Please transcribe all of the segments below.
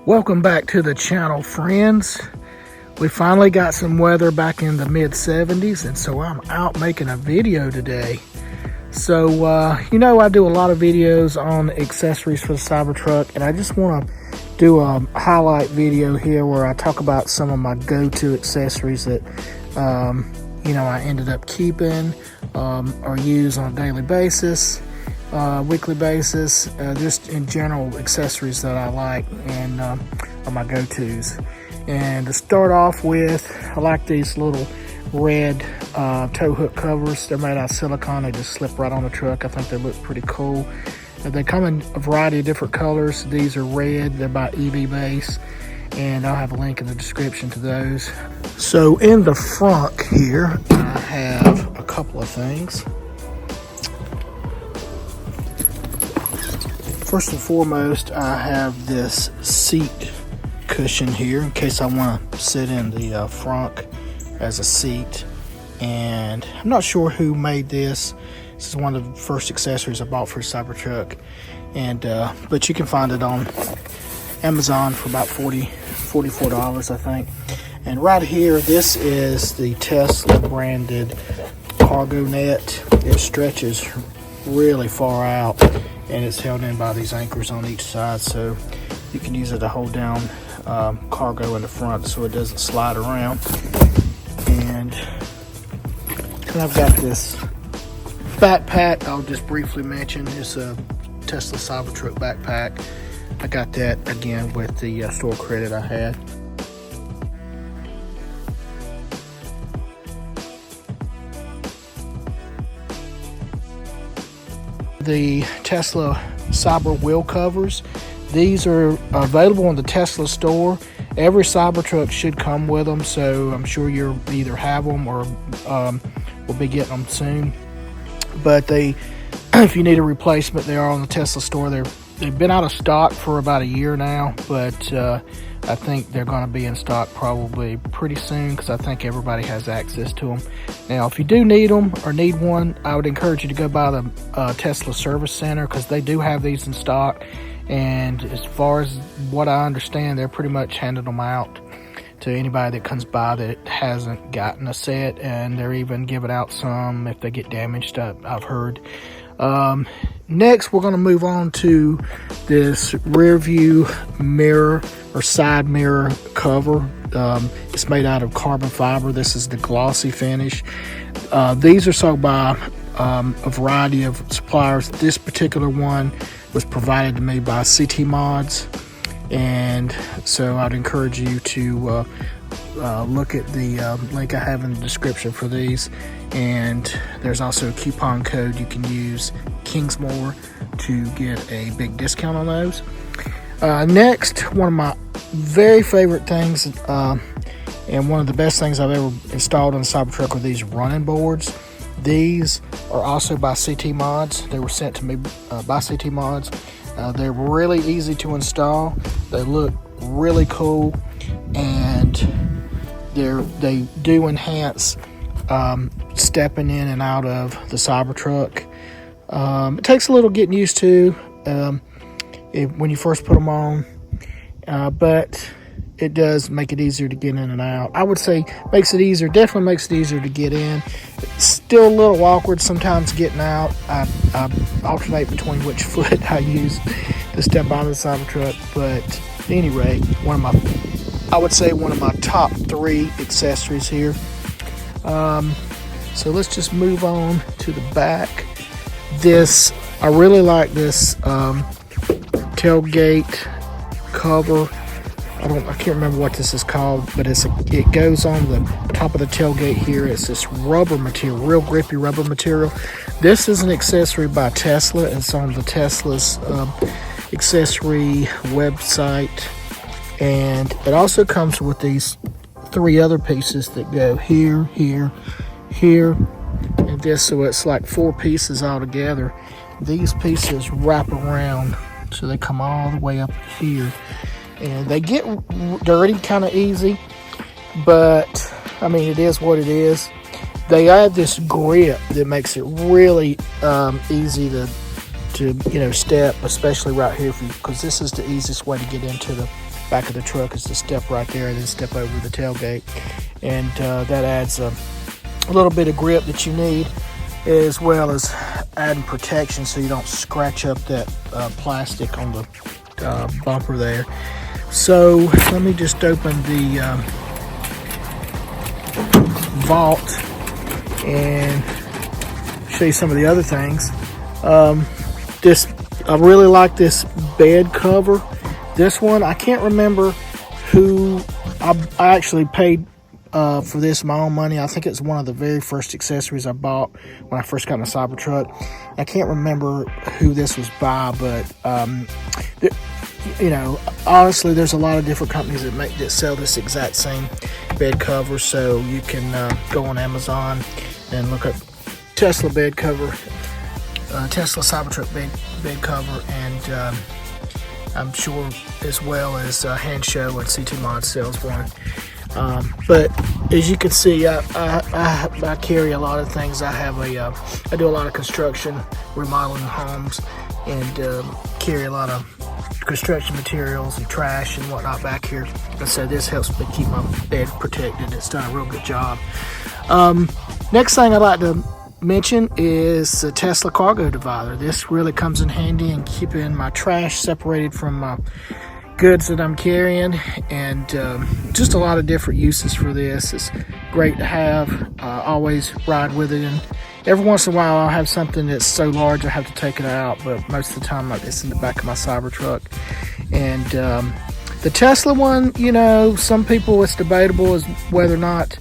Welcome back to the channel, friends. We finally got some weather back in the mid 70s, and so I'm out making a video today. So you know, I do a lot of videos on accessories for the Cybertruck, and I just want to do a highlight video here where I talk about some of my go-to accessories that you know, I ended up keeping or use on a daily basis, weekly basis, just in general accessories that I like and are my go-tos. And to start off with, I like these little red tow hook covers. They're made out of silicone. They just slip right on the truck. I think they look pretty cool. They come in a variety of different colors. These are red. They're by EV Base, and I'll have a link in the description to those. So in the front here, I have a couple of things. First and foremost, I have this seat cushion here in case I want to sit in the frunk as a seat. And I'm not sure who made this. This is one of the first accessories I bought for a Cybertruck, and but you can find it on Amazon for about $44, I think. And right here, this is the Tesla branded cargo net. It stretches really far out, and it's held in by these anchors on each side, so you can use it to hold down cargo in the front so it doesn't slide around. And then I've got this backpack I'll just briefly mention. It's a Tesla Cybertruck backpack. I got that again with the store credit I had. The Tesla Cyber wheel covers. These are available in the Tesla store. Every Cybertruck should come with them, so I'm sure you'll either have them or will be getting them soon. But they, if you need a replacement, they are on the Tesla store. They've been out of stock for about a year now, but I think they're going to be in stock probably pretty soon because I think everybody has access to them. Now, if you do need them or need one, I would encourage you to go by the Tesla Service Center because they do have these in stock. And as far as what I understand, they're pretty much handing them out to anybody that comes by that hasn't gotten a set, and they're even giving out some if they get damaged, I've heard. Next, we're going to move on to this rear view mirror or side mirror cover. It's made out of carbon fiber. This is the glossy finish. These are sold by a variety of suppliers. This particular one was provided to me by CTMods, and so I'd encourage you to look at the link I have in the description for these. And there's also a coupon code you can use, Kingsmore, to get a big discount on those. Next, one of my very favorite things and one of the best things I've ever installed on the Cybertruck are these running boards. These are also by CTMods. They were sent to me by CTMods. They're really easy to install. They look really cool, and they do enhance stepping in and out of the Cybertruck. It takes a little getting used to when you first put them on, but it does make it easier to get in and out. I would say definitely makes it easier to get in. It's still a little awkward sometimes getting out. I alternate between which foot I use to step out of the Cybertruck, but at any rate, I would say one of my top 3 accessories here. So let's just move on to the back. I really like this tailgate cover. I can't remember what this is called, but it goes on the top of the tailgate here. It's this rubber material, real grippy rubber material. This is an accessory by Tesla. It's on the Tesla's accessory website, and it also comes with these 3 other pieces that go here, here, here, and this, so it's like 4 pieces all together. These pieces wrap around, so they come all the way up here. And they get dirty kind of easy, but I mean, it is what it is. They add this grip that makes it really easy to step, especially right here, because this is the easiest way to get into the back of the truck is the step right there, and then step over the tailgate, and that adds a little bit of grip that you need, as well as adding protection so you don't scratch up that plastic on the bumper there. So let me just open the vault and show you some of the other things. I really like this bed cover. This one, I can't remember who I actually paid for this my own money. I think it's one of the very first accessories I bought when I first got my Cybertruck. I can't remember who this was by, but you know, honestly, there's a lot of different companies that sell this exact same bed cover. So you can go on Amazon and look up Tesla bed cover, Tesla Cybertruck bed cover, and I'm sure as well as Hand Show and CTMods sells one. But as you can see, I carry a lot of things. I do a lot of construction, remodeling homes, and carry a lot of construction materials and trash and whatnot back here. And so this helps me keep my bed protected. It's done a real good job. Next thing I'd like to mention is the Tesla cargo divider. This really comes in handy in keeping my trash separated from my goods that I'm carrying, and just a lot of different uses for this. It's great to have. Always ride with it, and every once in a while I'll have something that's so large I have to take it out, but most of the time it's in the back of my Cybertruck. And the Tesla one, you know, some people, it's debatable as whether or not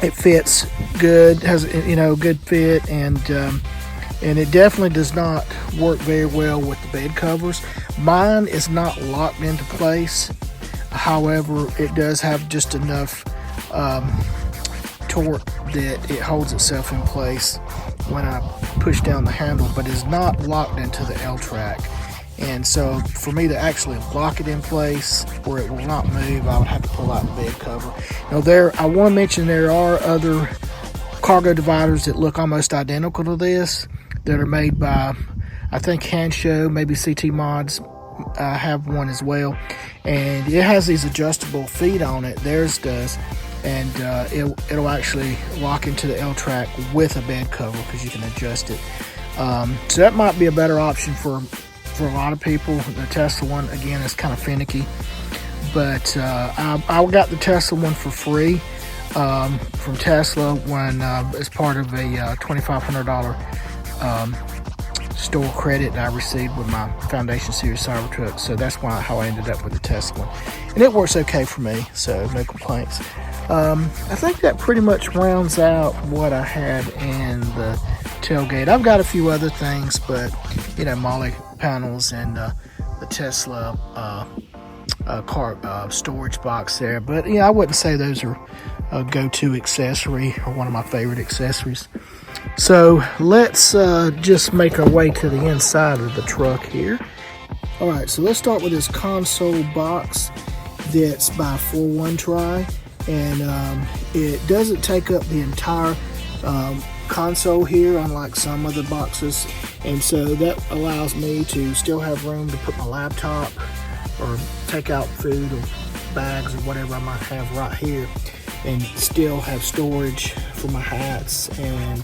it fits good, has, you know, good fit, and it definitely does not work very well with the bed covers. Mine is not locked into place. However, it does have just enough torque that it holds itself in place when I push down the handle, but is not locked into the L-track. And so for me to actually lock it in place where it will not move, I would have to pull out the bed cover. Now I want to mention there are other cargo dividers that look almost identical to this that are made by, I think, Hand Show, maybe CTMods have one as well, and it has these adjustable feet on it. Theirs does, and it'll actually lock into the L-track with a bed cover because you can adjust it. So that might be a better option for a lot of people. The Tesla one, again, is kind of finicky, but I got the Tesla one for free from Tesla when as part of a $2,500 store credit that I received with my Foundation Series Cybertruck. So that's how I ended up with the Tesla one, and it works okay for me, so no complaints. I think that pretty much rounds out what I had in the tailgate. I've got a few other things, but you know, Molly panels and the Tesla car storage box there. But yeah, I wouldn't say those are a go-to accessory or one of my favorite accessories. So let's just make our way to the inside of the truck here. All right, so let's start with this console box that's by 4-1 try, and it doesn't take up the entire console here, unlike some other boxes, and so that allows me to still have room to put my laptop or take out food or bags or whatever I might have right here, and still have storage for my hats and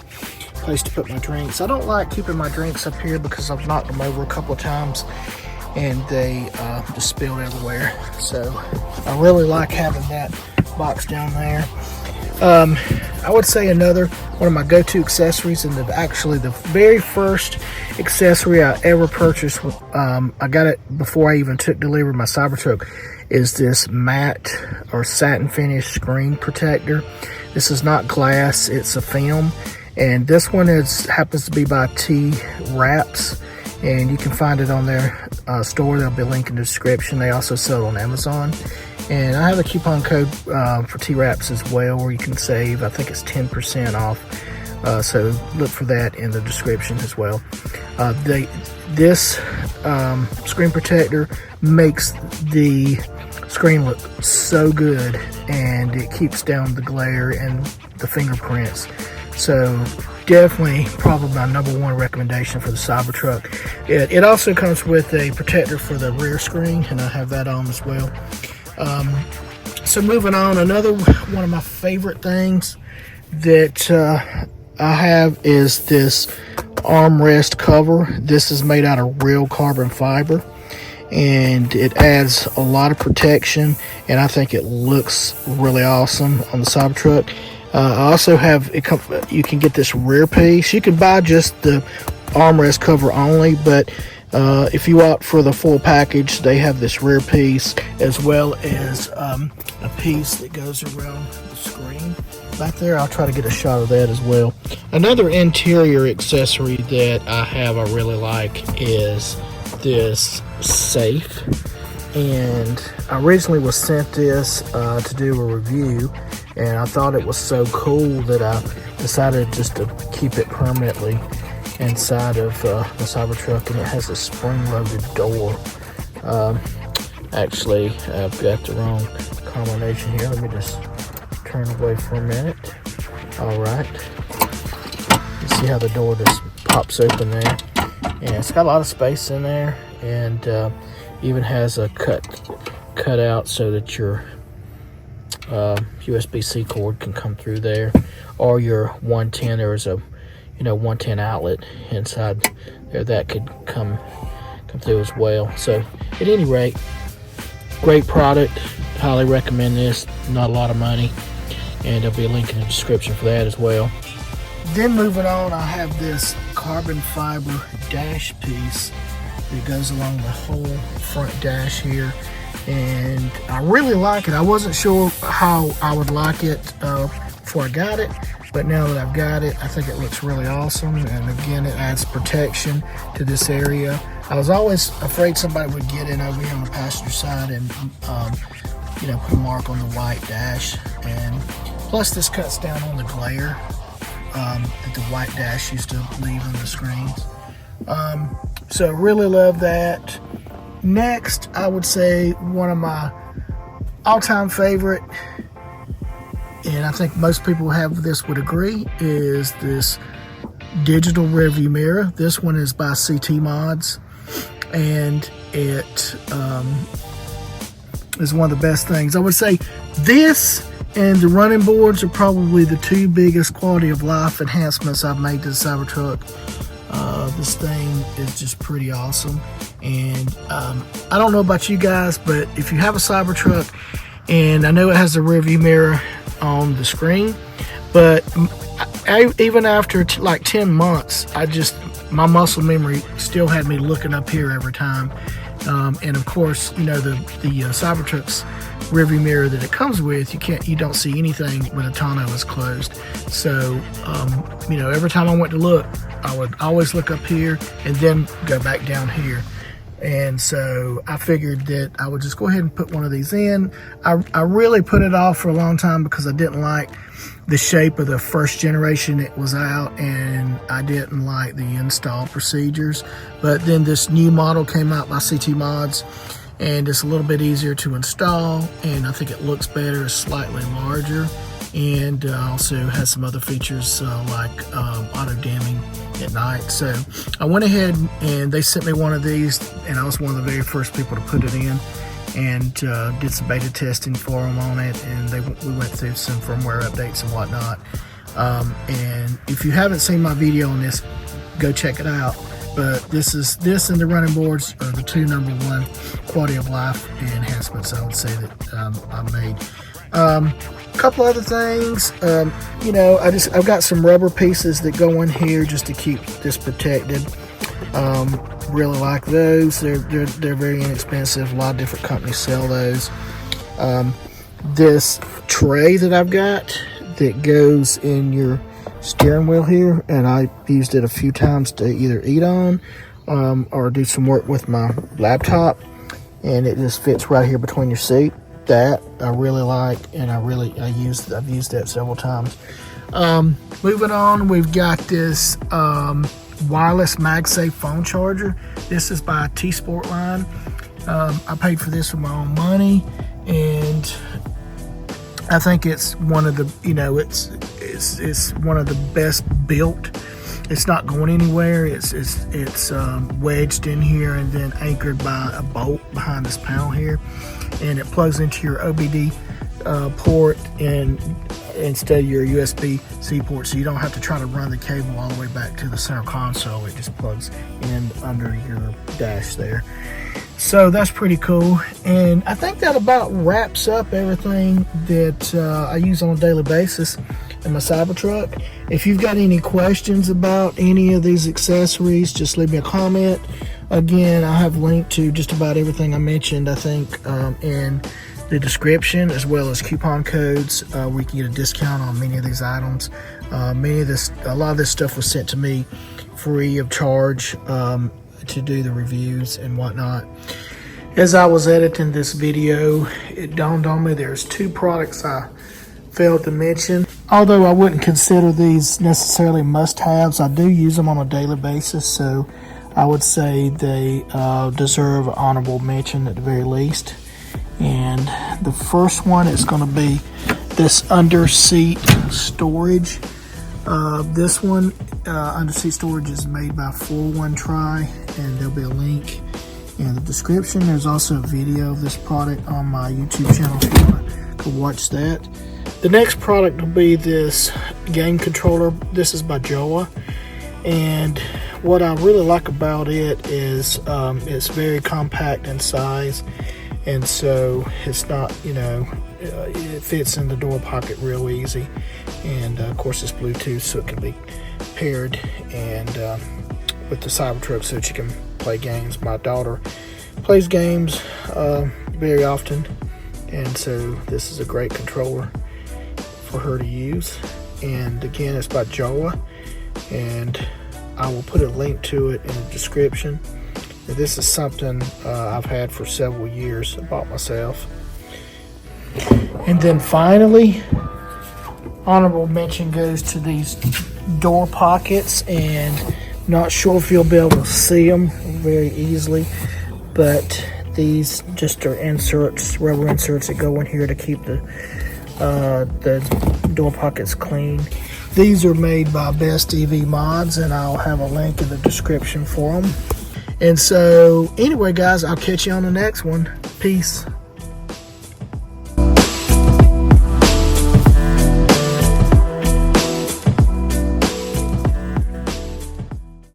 place to put my drinks. I don't like keeping my drinks up here because I've knocked them over a couple of times and they just spilled everywhere, so I really like having that box down there. I would say another one of my go-to accessories, and actually the very first accessory I ever purchased, I got it before I even took delivery of my Cybertruck, is this matte or satin finish screen protector. This is not glass, it's a film, and this one happens to be by T-Wraps, and you can find it on their store. There'll be a link in the description. They also sell it on Amazon. And I have a coupon code for T-Wraps as well, where you can save, I think it's 10% off. So look for that in the description as well. This screen protector makes the screen look so good, and it keeps down the glare and the fingerprints. So definitely probably my #1 recommendation for the Cybertruck. It also comes with a protector for the rear screen, and I have that on as well. So moving on, another one of my favorite things that I have is this armrest cover. This is made out of real carbon fiber, and it adds a lot of protection, and I think it looks really awesome on the Cybertruck. I also have you can get this rear piece. You can buy just the armrest cover only, but if you opt for the full package, they have this rear piece as well as a piece that goes around the screen back there. I'll try to get a shot of that as well. Another interior accessory that I really like is this safe, and I originally was sent this to do a review, and I thought it was so cool that I decided just to keep it permanently inside of the Cybertruck, and it has a spring-loaded door. Actually, I've got the wrong combination here. Let me just turn away for a minute. All right. You see how the door just pops open there? And it's got a lot of space in there, and even has a cut out so that your USB-C cord can come through there, or your 110. There's a 110 outlet inside there that could come through as well. So at any rate, great product. Highly recommend this. Not a lot of money, and there'll be a link in the description for that as well. Then moving on, I have this carbon fiber dash piece that goes along the whole front dash here, and I really like it. I wasn't sure how I would like it before I got it, but now that I've got it, I think it looks really awesome. And again, it adds protection to this area. I was always afraid somebody would get in over here on the passenger side and put a mark on the white dash, and plus this cuts down on the glare that the white dash used to leave on the screens. So really love that. Next, I would say one of my all-time favorite, and I think most people would agree, is this digital rearview mirror. This one is by CTMods, and it is one of the best things. I would say this and the running boards are probably the two biggest quality of life enhancements I've made to the Cybertruck. This thing is just pretty awesome, and I don't know about you guys, but if you have a Cybertruck, and I know it has a rear view mirror on the screen, but even after like 10 months, my muscle memory still had me looking up here every time. And of course, the Cybertruck's rearview mirror that it comes with, you don't see anything when the tonneau is closed. So every time I went to look, I would always look up here and then go back down here. And so I figured that I would just go ahead and put one of these in. I really put it off for a long time because I didn't like the shape of the first generation it was out, and I didn't like the install procedures. But then this new model came out by CTMods, and it's a little bit easier to install, and I think it looks better, it's slightly larger, and also has some other features like auto dimming at night. So I went ahead and they sent me one of these, and I was one of the very first people to put it in, and did some beta testing for them on it, and we went through some firmware updates and whatnot. And if you haven't seen my video on this, go check it out. But this and the running boards are the two #1 quality of life enhancements I would say that I made. A couple other things, I've got some rubber pieces that go in here just to keep this protected. Really like those. They're very inexpensive. A lot of different companies sell those. This tray that I've got that goes in your steering wheel here, and I used it a few times to either eat on or do some work with my laptop, and it just fits right here between your seat. That I really like, and I've used that several times. Moving on, we've got this wireless Magsafe phone charger. This is by T-Sport line. I paid for this with my own money, and I think it's one of the, it's It's one of the best built. It's not going anywhere. It's wedged in here and then anchored by a bolt behind this panel here, and it plugs into your OBD port and instead of your USB-C port, so you don't have to try to run the cable all the way back to the center console. It just plugs in under your dash there. So that's pretty cool, and I think that about wraps up everything that I use on a daily basis in my Cybertruck. If you've got any questions about any of these accessories, just leave me a comment. Again, I have linked to just about everything I mentioned, I think, in the description, as well as coupon codes where you can get a discount on many of these items. A lot of this stuff was sent to me free of charge to do the reviews and whatnot. As I was editing this video, it dawned on me there's two products I failed to mention. Although I wouldn't consider these necessarily must-haves, I do use them on a daily basis, so I would say they deserve honorable mention at the very least. And the first one is going to be this under-seat storage. This one, under-seat storage, is made by 41Try, and there'll be a link in the description. There's also a video of this product on my YouTube channel if you want to watch that. The next product will be this game controller. This is by Joa, and what I really like about it is it's very compact in size, and so it's not, it fits in the door pocket real easy, and of course it's Bluetooth, so it can be paired and with the Cybertruck so that you can play games. My daughter plays games very often, and so this is a great controller for her to use. And again, it's by Joa, and I will put a link to it in the description. This is something I've had for several years. I bought myself. And then finally, honorable mention goes to these door pockets, and not sure if you'll be able to see them very easily, but these just are inserts, rubber inserts that go in here to keep the door pockets clean. These are made by BestEVMods, and I'll have a link in the description for them. And so anyway, guys, I'll catch you on the next one. Peace.